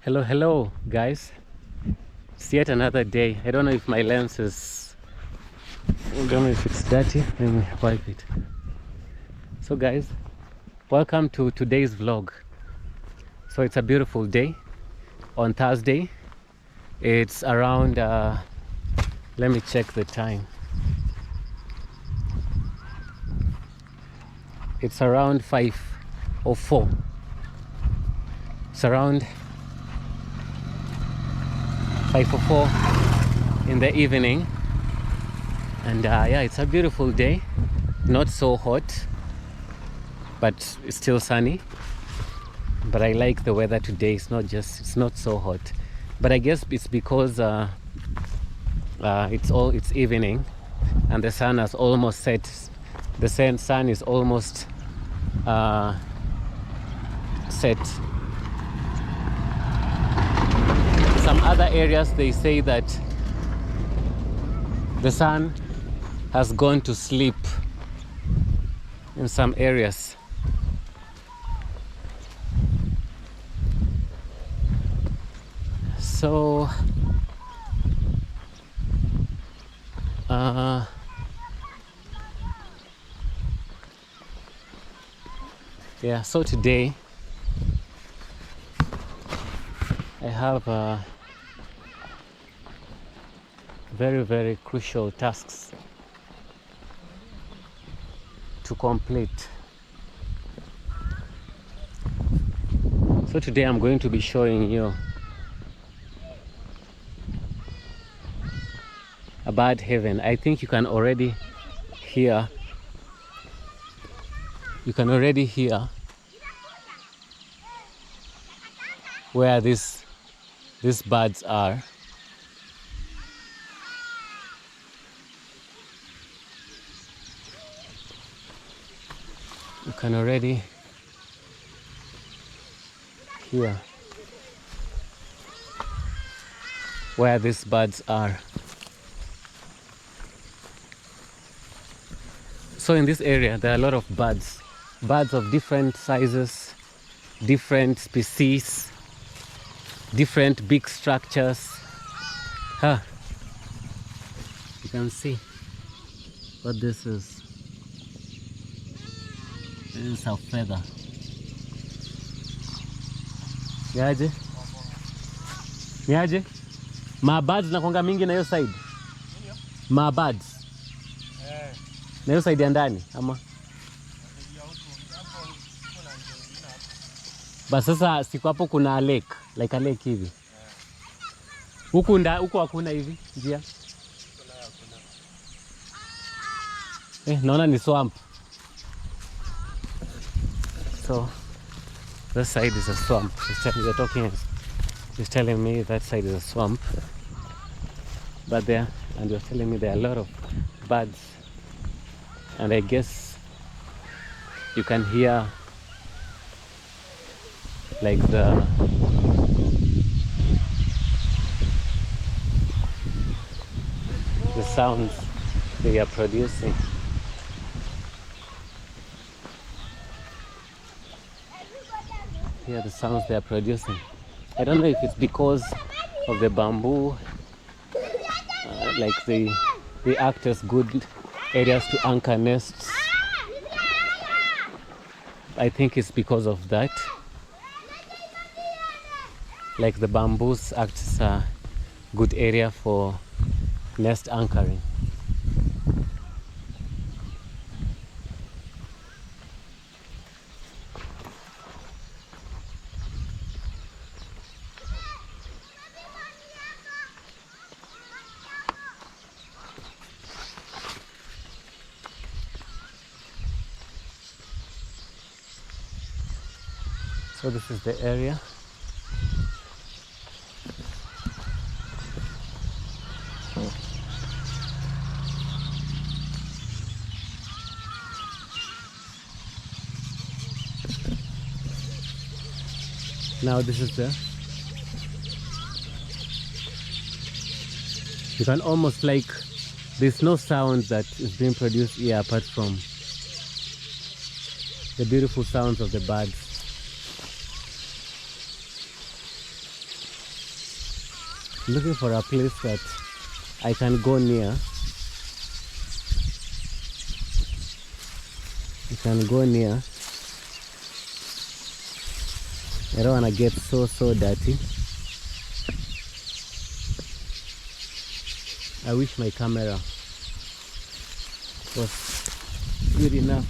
Hello guys, it's yet another day. I don't know if my lens is, I don't know if it's dirty. Let me wipe it. So guys, welcome to today's vlog. So it's a beautiful day on Thursday. It's around let me check the time. It's around 5:04. It's around 5:04 in the evening, and yeah, it's a beautiful day. Not so hot, but it's still sunny. But I like the weather today. It's not so hot, but I guess it's because it's evening and the sun has almost set. The sun is almost set. Some other areas, they say that the sun has gone to sleep in some areas. So yeah, so today I have very crucial tasks to complete. So today I'm going to be showing you a bird heaven. I think you can already hear where these birds are. You can already hear where these birds are. So in this area there are a lot of birds of different sizes, different species, different big structures. You can see what this is. This is a feather. Niaje? Niaje? Birds nakwanga mingi na hiyo side. Birds. Na hiyo side ya ndani ama? Basi sasa siku hapo kuna lake, like a lake hivi. Huku hakuna hivi njia. Naona ni swamp. So this side is a swamp. He's telling me that side is a swamp. But there, and you're telling me there are a lot of birds. And I guess you can hear like the sounds they are producing. Hear the sounds they are producing. I don't know if it's because of the bamboo, like they act as good areas to anchor nests. I think it's because of that. Like the bamboos act as a good area for nest anchoring. So this is the area. Now this is you can almost like, there's no sound that is being produced here apart from the beautiful sounds of the birds. looking for a place that I can go near. I can go near. I don't want to get so dirty. I wish my camera was good enough.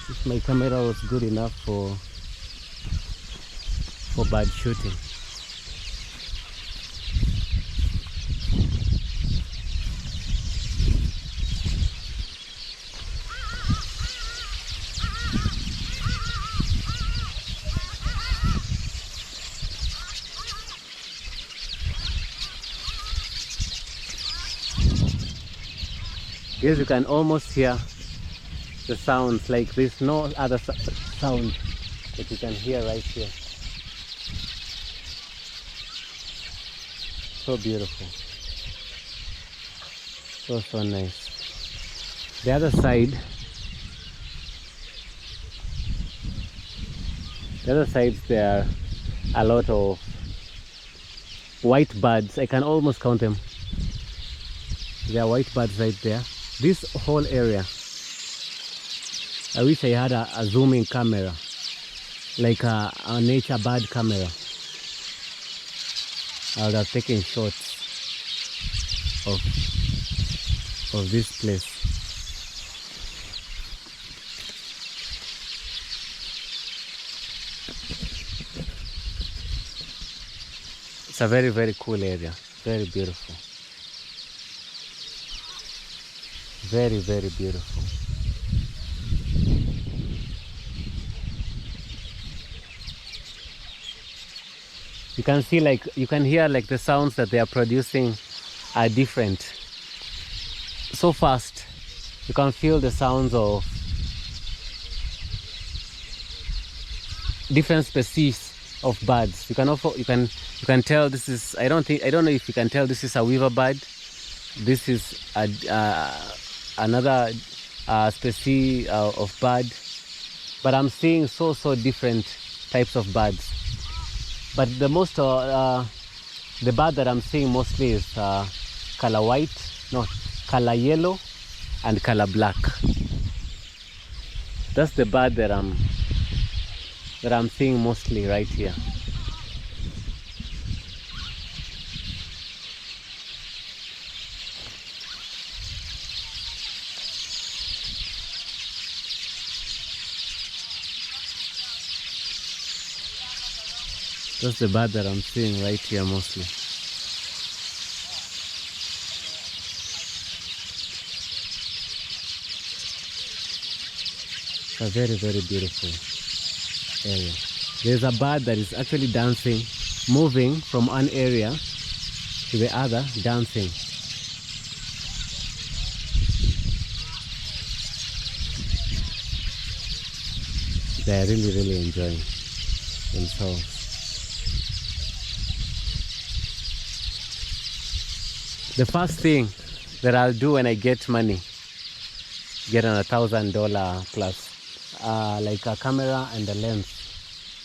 Wish my camera was good enough for bird shooting. Yes, you can almost hear the sounds, like there's no other sound that you can hear right here. So beautiful. So nice. The other side, there are a lot of white birds. I can almost count them. There are white birds right there. This whole area, I wish I had a zooming camera, like a nature bird camera. I would have taken shots of this place. It's a very cool area, very beautiful. Very beautiful. You can see, like, you can hear, like, the sounds that they are producing are different. So fast, you can feel the sounds of different species of birds. You can also you can tell this is, I don't know if you can tell this is a weaver bird. This is another species of bird, but I'm seeing so different types of birds. But the most the bird that I'm seeing mostly is color white, no, color yellow, and color black. That's the bird that I'm seeing mostly right here. That's the bird that I'm seeing right here mostly. A very beautiful area. There's a bird that is actually dancing, moving from one area to the other, dancing. They're really enjoying themselves. The first thing that I'll do when I get money, get on $1,000 plus, like a camera and a lens,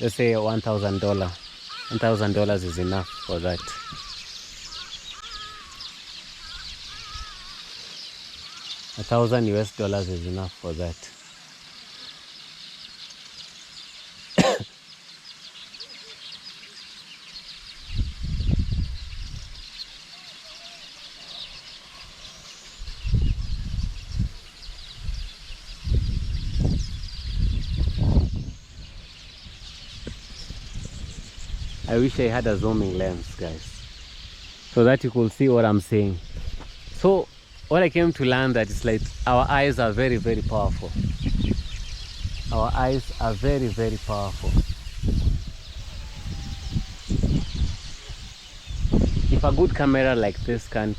let's say $1,000. $1,000 is enough for that. $1,000 is enough for that. I wish I had a zooming lens, guys, so that you could see what I'm saying. So what I came to learn, that is like our eyes are very powerful. Our eyes are very powerful. If a good camera like this can't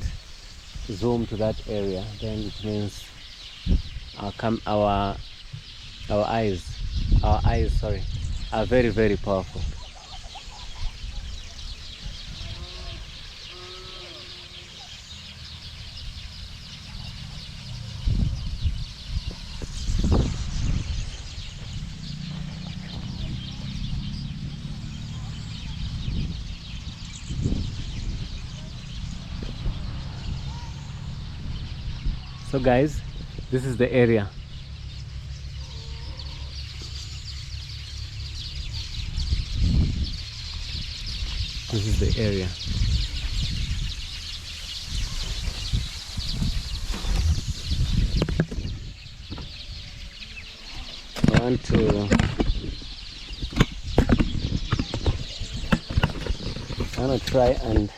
zoom to that area, then it means our eyes are very powerful. So guys, this is the area. This is the area. I want to try and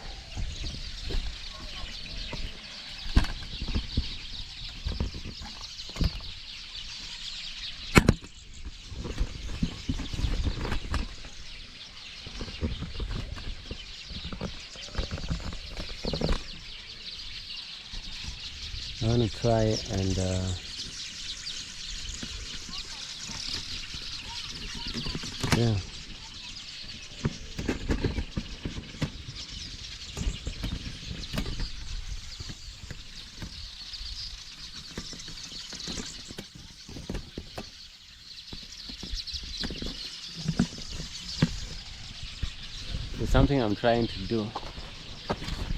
yeah. There's something I'm trying to do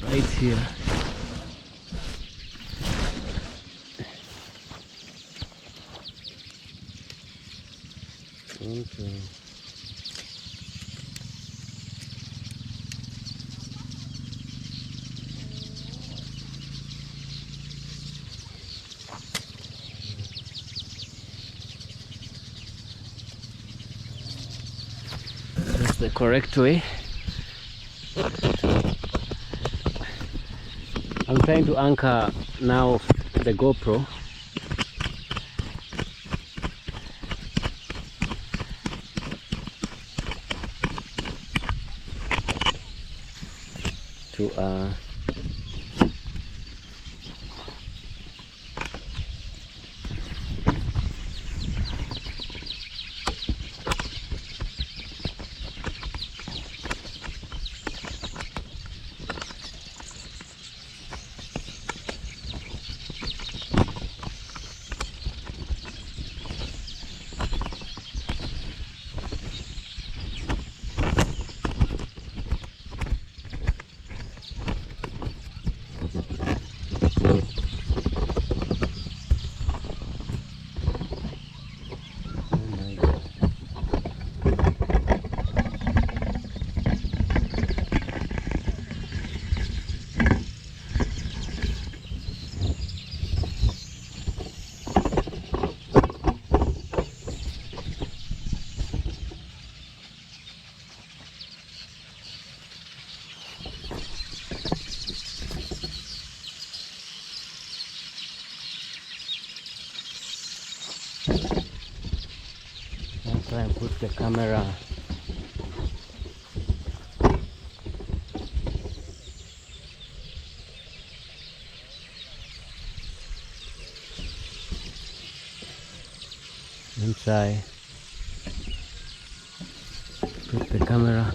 right here. Okay. That's the correct way. I'm trying to anchor now the GoPro to try and put the camera inside. Put the camera.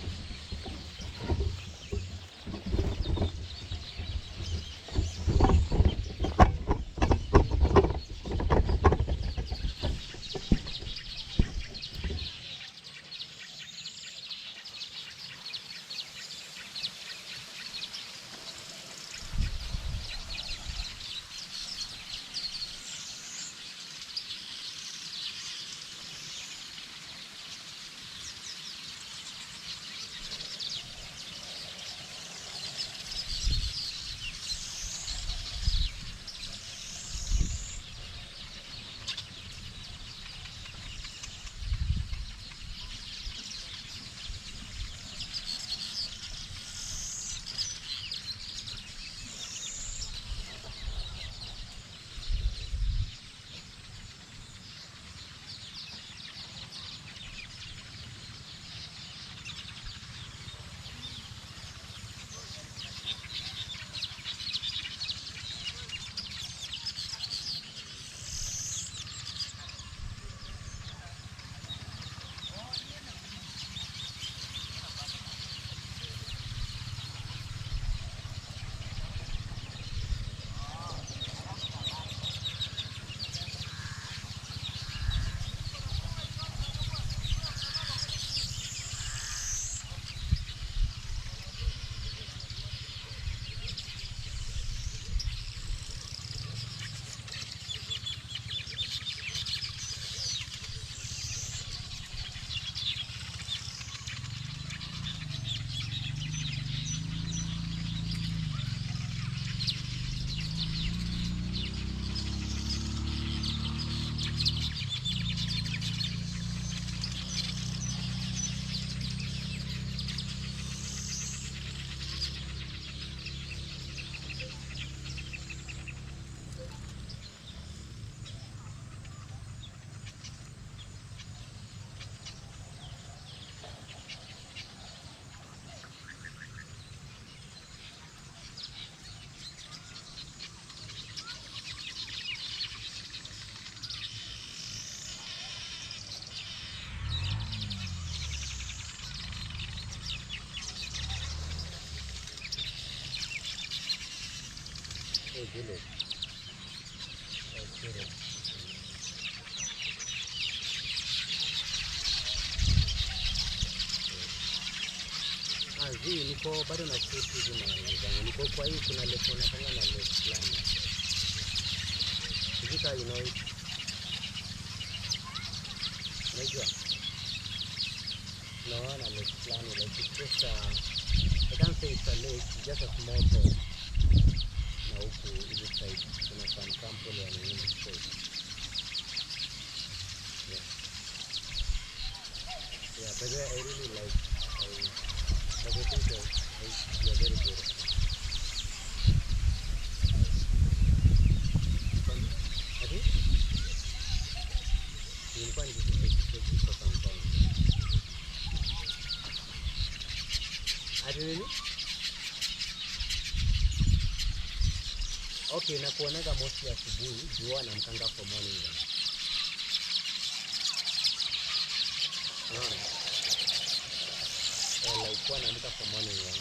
village. Niko bado na shoot hizi zangu. Niko kwa hii kuna lake unafanya na lake fulani. Sijika you know it. Unajua? Naona lake fulani like it's just I can't say it's a lake, it's just a small pond. Na huku hizi side kuna some sample ya nini side. Yeah, but I really like but I think you are very good. I think you find it for some time. Really? Okay, na kuonaga mostly asubuhi, jua na mkanga for morning run. Like kuwa naamka for morning run,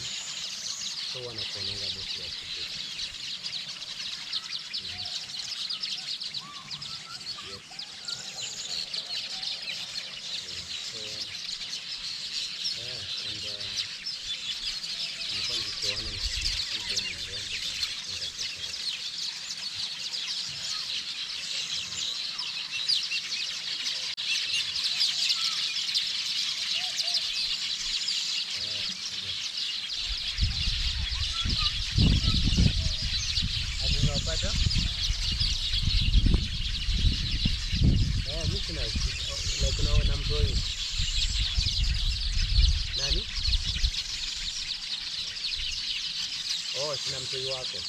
so wana kuonaga mostly asubuhi. Yes. So, and nilikuwa nikiona msichana mrembo. Unapata? Mimi sina like na mtoi. Nani? Sina mtoi wako.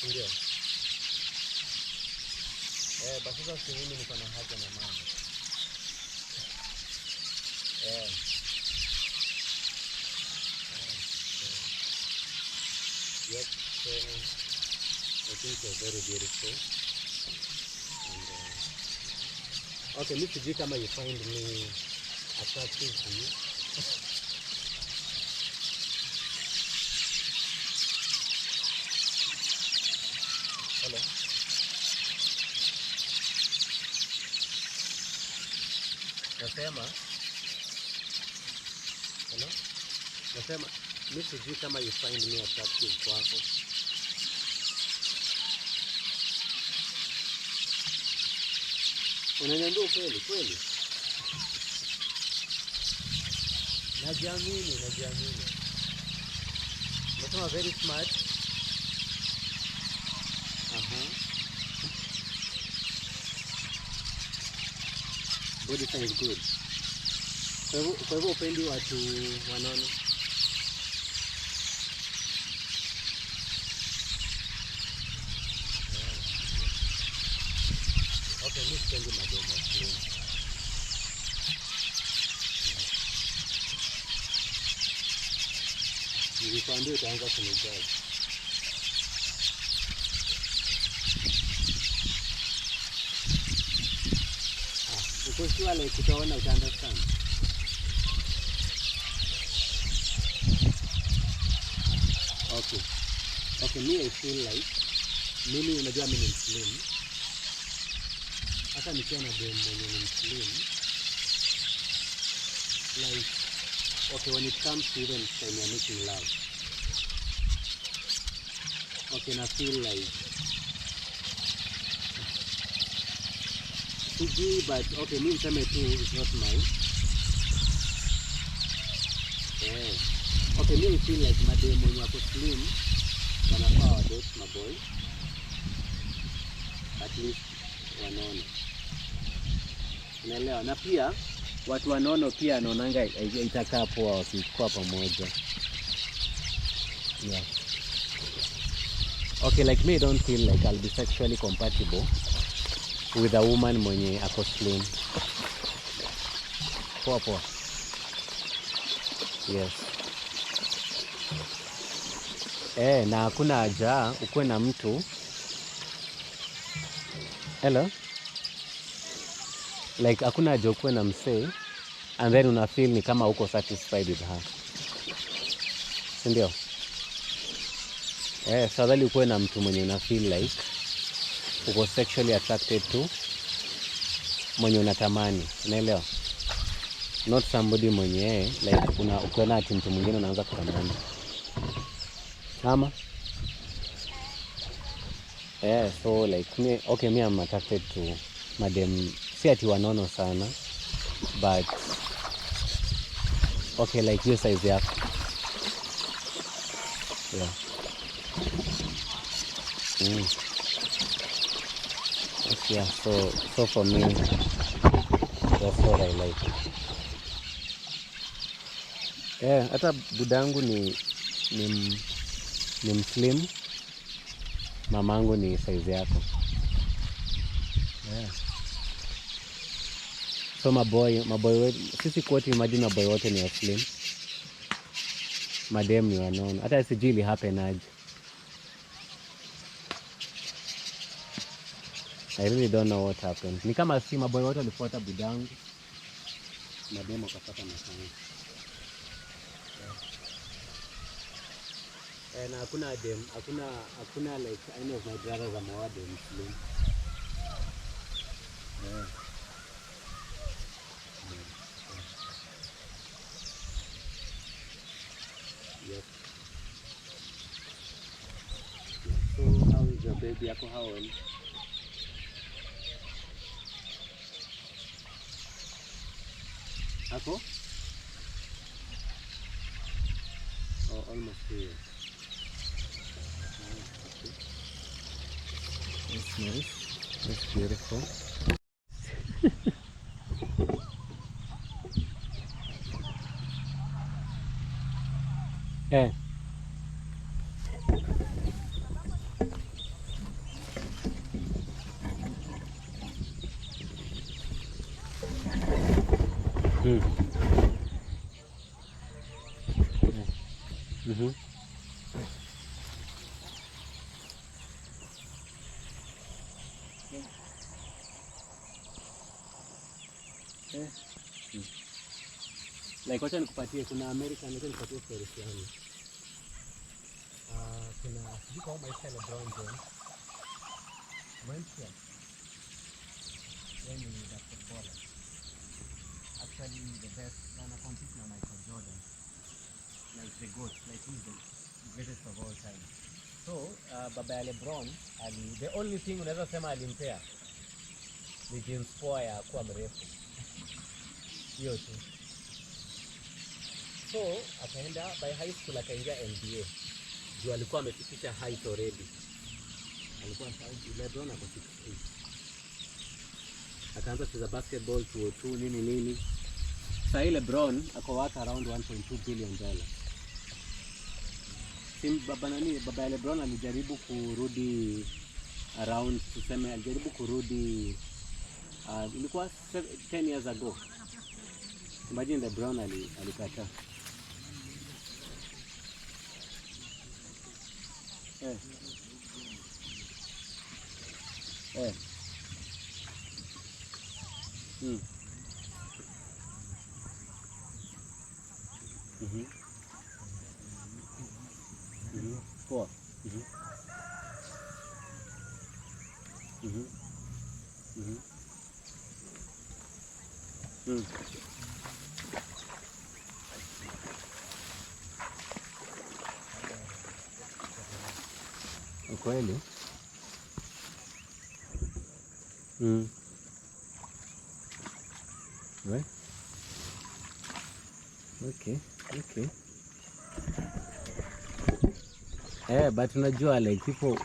Si ndio? Basi sasa mimi niko na haja na mama. Yes, so I think you're very beautiful. And okay, Mr. G, kama you find me attractive to you. Hello. Nasema. Hello. Nasema. Mimi sijui kama you find me attractive kwako. Unaniambia kweli kweli? Najiamini. Unasema very smart. Body size good. Kwa hivyo upendi watu wanono? Okay, mimi sipendi mademo clean. Nilikwambia utaanza kunijudge. Uko sure like utaona uta understand. Okay, me I feel like mimi unajua mimi ni slim. Hata nikiwa na dem mwenye ni slim. Like okay, when it comes to even when you're making love. Okay, na feel like sijui, but okay, mimi niseme tu it's not mine. Okay, mimi feel like madem mwenye wako slim wanafaa wa date maboy. At least wanono. Unaelewa? Na pia watu wanono pia anaonanga itakaa poa wakikuwa pamoja. Yeah. Okay, like me I don't feel like I'll be sexually compatible with a woman mwenye ako slim. Poa. Yes. Na hakuna haja ukuwe na mtu. Hello? Like hakuna haja ukuwe na msee and then una feel ni kama uko satisfied with her. Sindio? Sadhali ukuwe na mtu mwenye una feel like uko sexually attracted to, mwenye unatamani, unaelewa? Not somebody mwenye like ukiona ati mtu mwingine unaanza kutamani. Ama so like me, okay, me I'm attracted to madem, si ati wanono sana, but okay, like hiyo size yako. Yeah. Yeah, so for me that's what I like. Hata budangu ni mslim, mamangu ni size yako. So maboy sisi kwote, imagine maboy wote ni slim, madem ni wanono. Hata sijui happen aje. I really don't know what happened. Ni kama si maboy wote walifuata budangu, madem wakafuata masangu. Na hakuna dem, hakuna like any of my brothers are more dem slim. Yes. So how is your baby? Yako how old? Ako? Oh, almost 2 years. Okay. That's nice. That's beautiful. Like wacha nikupatie, kuna American, wacha nikupatie story fulani. Kuna sijui kama maisha ya LeBron James went here when he was a footballer, actually the best, na compete na Michael Jordan, like the GOAT, like he's the greatest of all time. So baba ya LeBron the only thing unaweza sema alimpea ni jeans poa ya kuwa mrefu, hiyo tu. So akaenda by high school, akaingia NBA. Juu alikuwa amefikisha height already. Alikuwa LeBron ako 6'8". Akaanza kucheza basketball 202 nini. Sasa ile LeBron ako worth around $1.2 billion. Baba ya LeBron alijaribu kurudi around, tuseme alijaribu kurudi ilikuwa 10 years ago. Imagine LeBron alikataa. Poa. Kweli? Right? Okay. But unajua like people